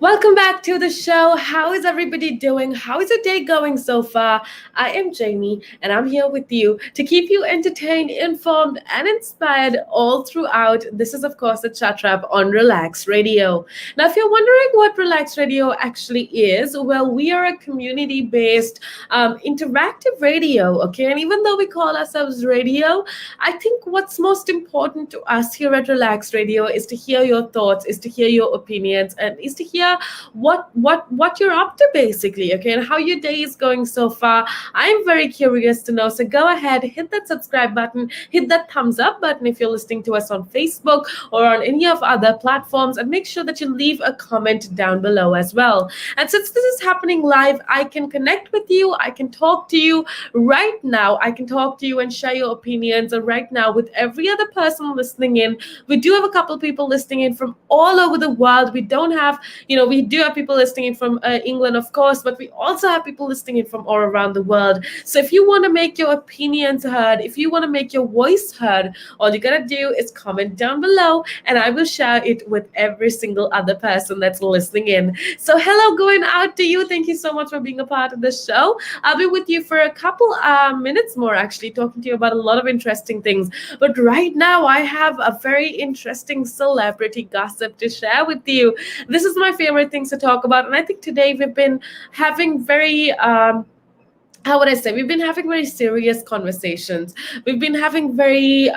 Welcome back to the show. How is everybody doing? How is your day going so far? I am Jamie, and I'm here with you to keep you entertained, informed, and inspired all throughout. This is, of course, the Chat Wrap on Relax Radio. Now, if you're wondering what Relax Radio actually is, well, we are a community based interactive radio, okay? And even though we call ourselves radio, I think what's most important to us here at Relax Radio is to hear your thoughts, is to hear your opinions, and is to hear what you're up to basically, okay, and how your day is going so far. I'm very curious to know. So go ahead, hit that subscribe button, hit that thumbs up button if you're listening to us on Facebook or on any of other platforms, and make sure that you leave a comment down below as well. And since this is happening live, I can connect with you, I can talk to you right now, I can talk to you and share your opinions right now with every other person listening in. We do have a couple people listening in from all over the world. We don't have, we do have people listening in from England, of course, but we also have people listening in from all around the world. So if you want to make your opinions heard, if you want to make your voice heard, all you gotta do is comment down below and I will share it with every single other person that's listening in. So hello going out to you. Thank you so much for being a part of the show. I'll be with you for a couple minutes more, actually, talking to you about a lot of interesting things. But right now, I have a very interesting celebrity gossip to share with you. This is my favorite things to talk about. And I think today we've been having very how would I say? We've been having very serious conversations. We've been having very,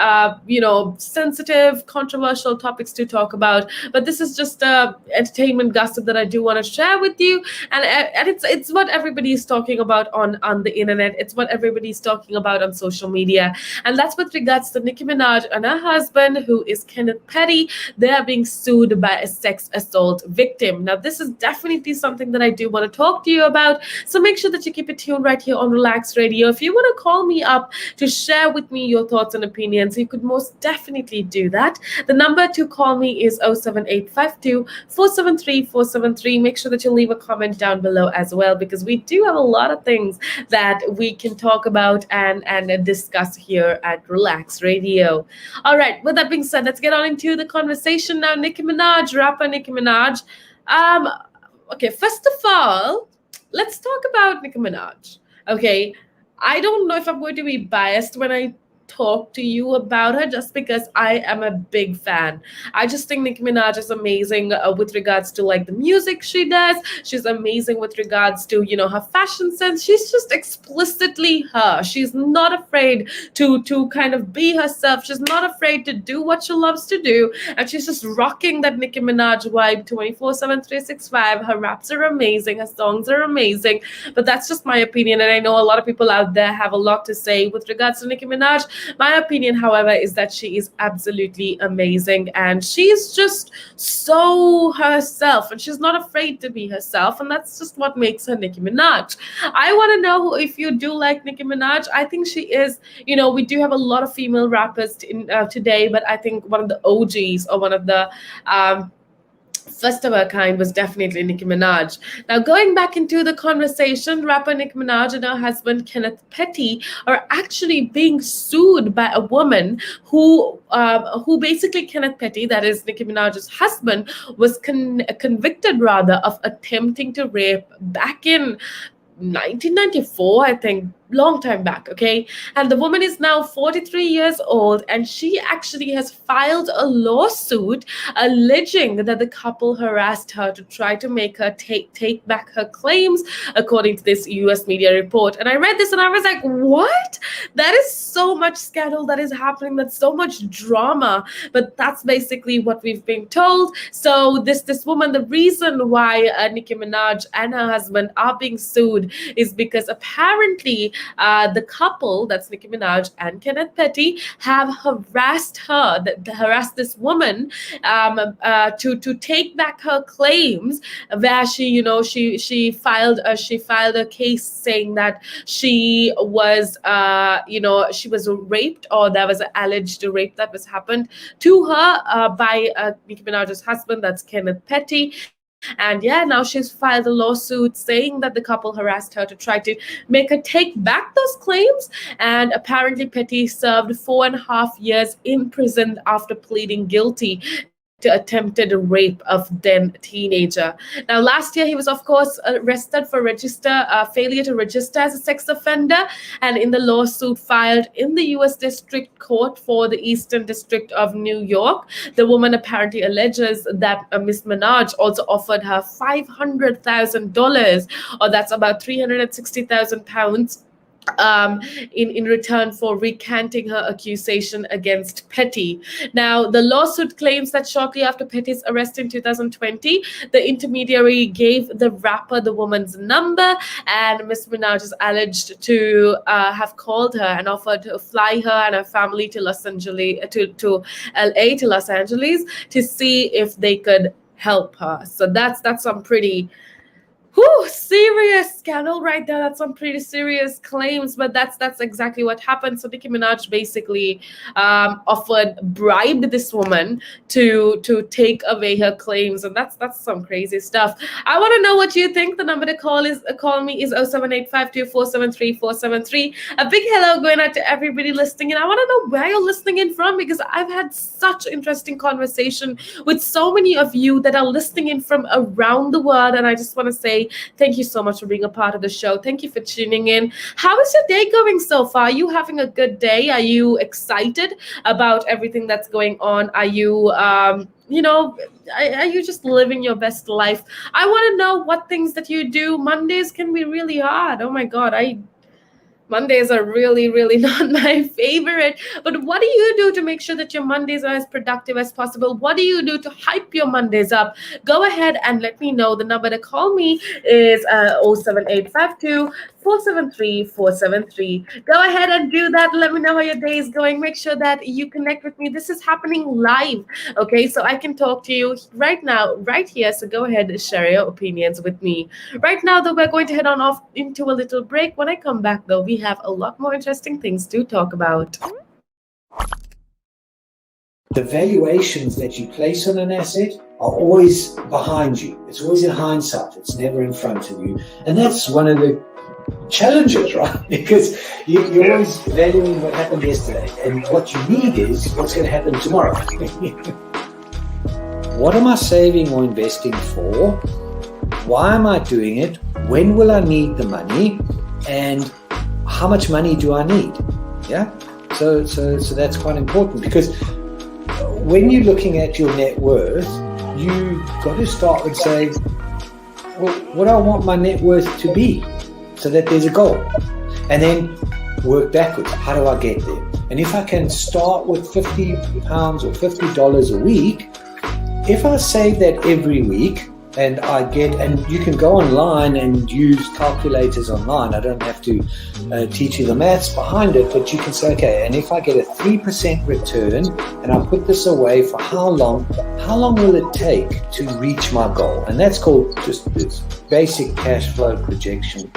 sensitive, controversial topics to talk about. But this is just entertainment gossip that I do want to share with you, and it's what everybody is talking about on the internet. It's what everybody's talking about on social media, and that's with regards to Nicki Minaj and her husband, who is Kenneth Petty. They are being sued by a sex assault victim. Now, this is definitely something that I do want to talk to you about. So make sure that you keep it tuned right here on Relax Radio. If you want to call me up to share with me your thoughts and opinions, you could most definitely do that. The number to call me is 07852 473 473. Make sure that you leave a comment down below as well, because we do have a lot of things that we can talk about and discuss here at Relax Radio. All right, with that being said, let's get on into the conversation now. Nicki Minaj, rapper Nicki Minaj. Um, okay, first of all, let's talk about Nicki Minaj. Okay, I don't know if I'm going to be biased when I talk to you about her, just because I am a big fan. I just think Nicki Minaj is amazing with regards to like the music she does. She's amazing with regards to, her fashion sense. She's just explicitly her. She's not afraid to kind of be herself. She's not afraid to do what she loves to do, and she's just rocking that Nicki Minaj vibe 24/7, 365. Her raps are amazing, her songs are amazing. But that's just my opinion, and I know a lot of people out there have a lot to say with regards to Nicki Minaj. My opinion, however, is that she is absolutely amazing, and she's just so herself, and she's not afraid to be herself, and that's just what makes her Nicki Minaj. I want to know if you do like Nicki Minaj. I think she is, we do have a lot of female rappers today, but I think one of the OGs, or one of the first of her kind, was definitely Nicki Minaj. Now, going back into the conversation, rapper Nicki Minaj and her husband Kenneth Petty are actually being sued by a woman who basically, Kenneth Petty, that is Nicki Minaj's husband, was convicted rather of attempting to rape back in 1994, I think, long time back, okay? And the woman is now 43 years old, and she actually has filed a lawsuit alleging that the couple harassed her to try to make her take back her claims, according to this US media report. And I read this and I was like, what? That is so much scandal that is happening. That's so much drama. But that's basically what we've been told. So this woman, the reason why Nicki Minaj and her husband are being sued is because apparently the couple, that's Nicki Minaj and Kenneth Petty, have harassed her, harassed this woman to take back her claims, where she filed a case saying that she was she was raped, or there was an alleged rape that was happened to her by Nicki Minaj's husband, that's Kenneth Petty. And yeah, now she's filed a lawsuit saying that the couple harassed her to try to make her take back those claims. And apparently Petty served 4.5 years in prison after pleading guilty to attempted rape of then teenager. Now, last year he was, of course, arrested for failure to register as a sex offender, and in the lawsuit filed in the U.S. District Court for the Eastern District of New York, the woman apparently alleges that Miss Minaj also offered her $500,000, or that's about 360,000 pounds, in return for recanting her accusation against Petty. Now, the lawsuit claims that shortly after Petty's arrest in 2020, the intermediary gave the rapper the woman's number, and Miss Minaj is alleged to have called her and offered to fly her and her family to Los Angeles, to LA, to Los Angeles, to see if they could help her. So that's some pretty serious scandal right there. That's some pretty serious claims, but that's exactly what happened. So Nicki Minaj basically bribed this woman to take away her claims, and that's some crazy stuff. I want to know what you think. The number to call me is 07852473473. A big hello going out to everybody listening, and I want to know where you're listening in from, because I've had such interesting conversation with so many of you that are listening in from around the world, and I just want to say thank you so much for being a part of the show. Thank you for tuning in. How is your day going so far? Are you having a good day? Are you excited about everything that's going on? Are you, are you just living your best life? I want to know what things that you do. Mondays can be really hard. Oh my God, Mondays are really, really not my favorite. But what do you do to make sure that your Mondays are as productive as possible? What do you do to hype your Mondays up? Go ahead and let me know. The number to call me is 07852 473-473. Go ahead and do that. Let me know how your day is going. Make sure that you connect with me. This is happening live, okay? So I can talk to you right now, right here. So go ahead and share your opinions with me. Right now, though, we're going to head on off into a little break. When I come back, though, we have a lot more interesting things to talk about. The valuations that you place on an asset are always behind you. It's always in hindsight. It's never in front of you. And that's one of the challenges, right? Because you're always valuing what happened yesterday, and what you need is what's going to happen tomorrow. What am I saving or investing for? Why am I doing it? When will I need the money? And how much money do I need? Yeah. So that's quite important, because when you're looking at your net worth, you've got to start with saying, well, what do I want my net worth to be? So that there's a goal, and then work backwards. How do I get there? And if I can start with £50 or $50 a week, if I save that every week, and you can go online and use calculators online. I don't have to teach you the maths behind it, but you can say, okay, and if I get a 3% return and I put this away for how long will it take to reach my goal? And that's called just this basic cash flow projection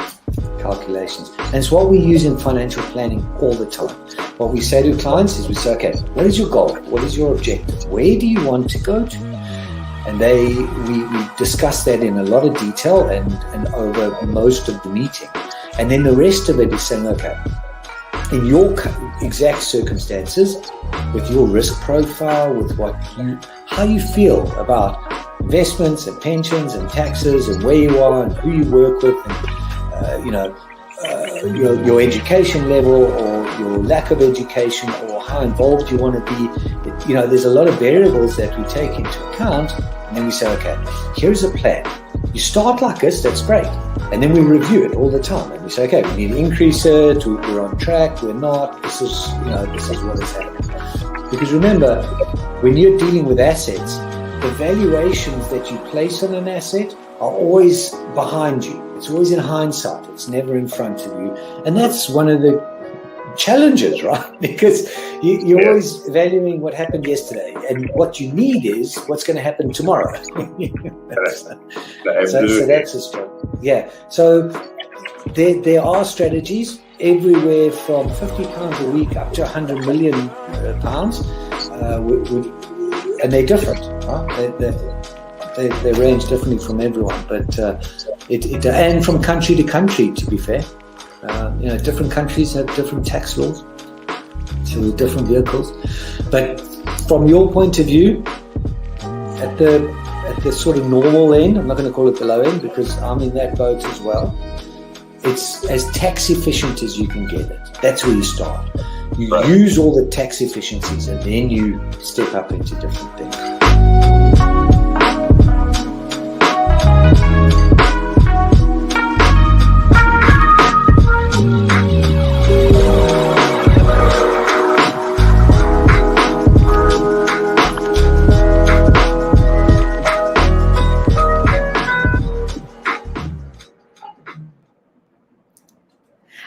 calculations. And it's what we use in financial planning all the time. What we say to clients is we say, okay, what is your goal? What is your objective? Where do you want to go to? And we discuss that in a lot of detail and over most of the meeting. And then the rest of it is saying, okay, in your exact circumstances, with your risk profile, with how you feel about investments and pensions and taxes and where you are and who you work with, and your education level or your lack of education or how involved you want to be. There's a lot of variables that we take into account, and then we say, okay, here's a plan. You start like this, that's great. And then we review it all the time, and we say, okay, we need to increase it, we're on track, we're not, this is what is happening. Because remember, when you're dealing with assets, the valuations that you place on an asset are always behind you. It's always in hindsight. It's never in front of you. And that's one of the challenges, right? Because you're always valuing what happened yesterday, and what you need is what's going to happen tomorrow. So that's a struggle. Yeah. So there are strategies everywhere from £50 a week up to £100 million, and they're different, right? They range differently from everyone, but and from country to country, to be fair. Different countries have different tax laws, so different vehicles. But from your point of view, at the sort of normal end. I'm not going to call it the low end because I'm in that boat as well. It's as tax efficient as you can get it. That's where you start. You use all the tax efficiencies and then you step up into different things.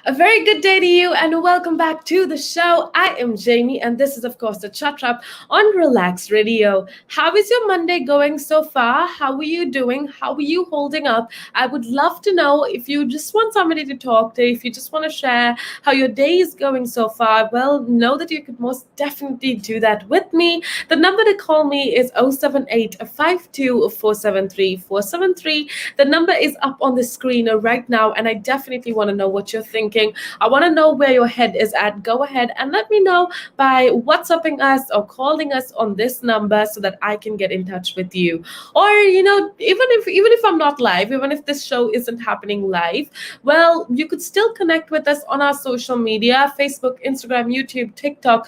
A very good day to you and welcome back to the show. I am Jaimmy and this is of course the Chat Wrap on Relaks Radio. How is your Monday going so far? How are you doing? How are you holding up? I would love to know if you just want somebody to talk to, if you just want to share how your day is going so far. Well, know that you could most definitely do that with me. The number to call me is 078-52-473-473. The number is up on the screen right now and I definitely want to know what you're thinking. I want to know where your head is at. Go ahead and let me know by WhatsApping us or calling us on this number so that I can get in touch with you. Or, even if I'm not live, even if this show isn't happening live, well, you could still connect with us on our social media, Facebook, Instagram, YouTube, TikTok.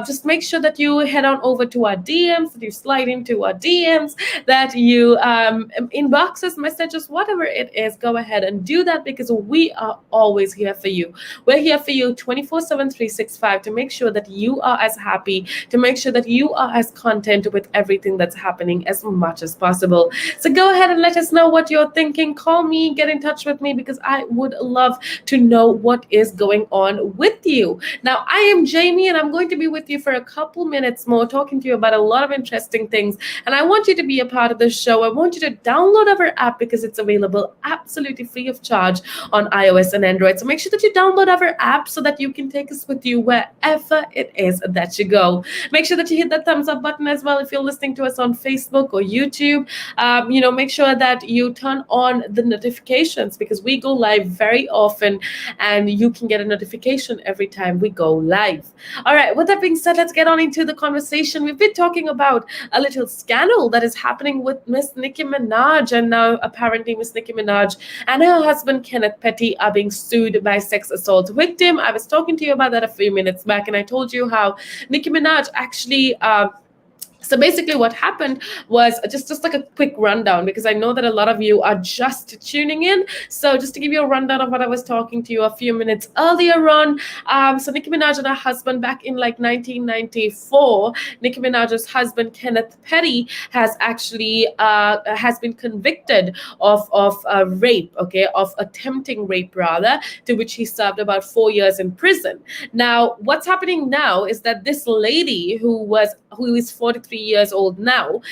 Just make sure that you head on over to our DMs, that you slide into our DMs, that you inbox us, messages, whatever it is, go ahead and do that because we are always here for you. We're here for you 24/7, 365 to make sure that you are as happy, to make sure that you are as content with everything that's happening as much as possible. So go ahead and let us know what you're thinking. Call me, get in touch with me because I would love to know what is going on with you. Now, I am Jaimmy and I'm going to be with you for a couple minutes more talking to you about a lot of interesting things. And I want you to be a part of the show. I want you to download our app because it's available absolutely free of charge on iOS and Android. So make sure that you download our app so that you can take us with you wherever it is that you go. Make sure that you hit that thumbs up button as well if you're listening to us on Facebook or YouTube. Make sure that you turn on the notifications because we go live very often and you can get a notification every time we go live. All right, with that being said, let's get on into the conversation. We've been talking about a little scandal that is happening with Miss Nicki Minaj, and now apparently Miss Nicki Minaj and her husband Kenneth Petty are being sued by sex assault victim. I was talking to you about that a few minutes back and I told you how Nicki Minaj actually so basically what happened was just like a quick rundown because I know that a lot of you are just tuning in. So just to give you a rundown of what I was talking to you a few minutes earlier on. So Nicki Minaj and her husband back in like 1994, Nicki Minaj's husband Kenneth Petty has actually has been convicted of rape, of attempting rape rather, to which he served about 4 years in prison. Now, what's happening now is that this lady who is 43 years old now,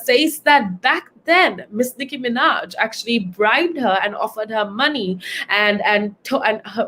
says that back then Miss Nicki Minaj actually bribed her and offered her money and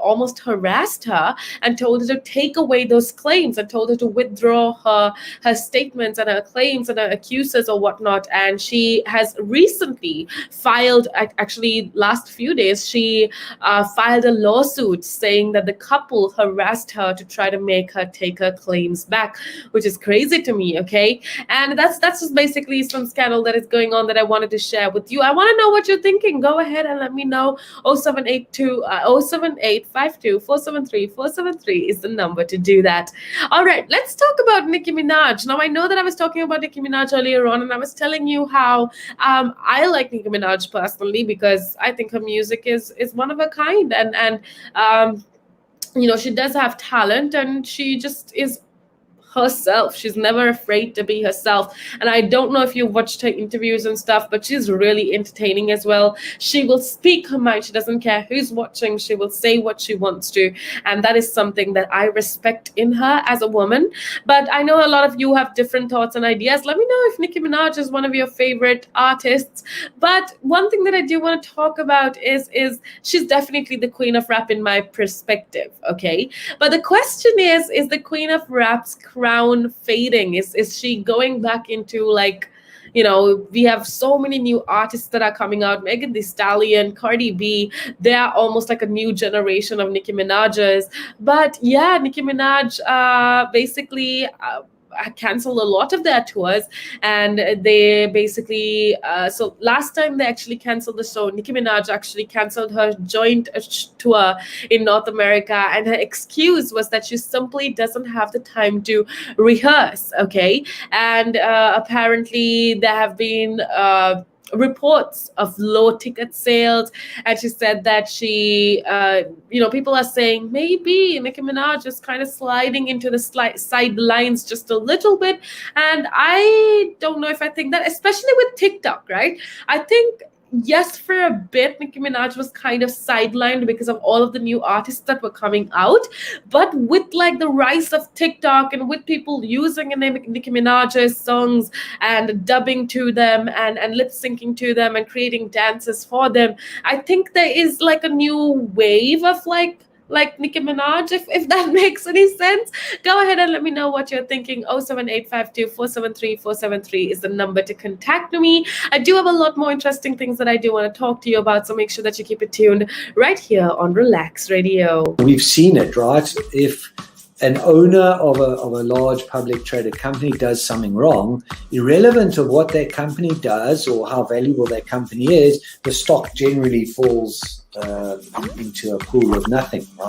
almost harassed her and told her to take away those claims and told her to withdraw her statements and her claims and her accusers or whatnot. And she has recently filed, actually last few days, she filed a lawsuit saying that the couple harassed her to try to make her take her claims back, which is crazy to me, okay? And that's just basically some scandal that is going on that I wanted to share with you. I want to know what you're thinking. Go ahead and let me know. 078-473-473 is the number to do that. All right, let's talk about Nicki Minaj. Now, I know that I was talking about Nicki Minaj earlier on, and I was telling you how I like Nicki Minaj personally because I think her music is one of a kind, and she does have talent, and she just is herself. She's never afraid to be herself. And I don't know if you watched her interviews and stuff, but she's really entertaining as well. She will speak her mind. She doesn't care who's watching. She will say what she wants to. And that is something that I respect in her as a woman. But I know a lot of you have different thoughts and ideas. Let me know if Nicki Minaj is one of your favorite artists. But one thing that I do want to talk about is she's definitely the queen of rap in my perspective, okay? But the question is the queen of rap's crown fading? Is she going back into we have so many new artists that are coming out. Megan Thee Stallion, Cardi B, they are almost like a new generation of Nicki Minaj's. But yeah, Nicki Minaj basically canceled a lot of their tours, and they basically so last time they actually canceled the show, Nicki Minaj actually canceled her joint tour in North America, and her excuse was that she simply doesn't have the time to rehearse. Okay, and apparently there have been reports of low ticket sales, and she said that people are saying maybe Nicki Minaj is kind of sliding into the sidelines just a little bit, and I don't know if I think that, especially with TikTok, right? I think yes, for a bit, Nicki Minaj was kind of sidelined because of all of the new artists that were coming out. But with like the rise of TikTok and with people using Nicki Minaj's songs and dubbing to them and lip syncing to them and creating dances for them, I think there is like a new wave of like Nicki Minaj, if that makes any sense. Go ahead and let me know what you're thinking. 07852473473 is the number to contact me. I do have a lot more interesting things that I do want to talk to you about, so make sure that you keep it tuned right here on Relaks Radio. We've seen it, right? If an owner of a large public traded company does something wrong, irrelevant of what that company does or how valuable that company is, the stock generally falls into a pool of nothing, right?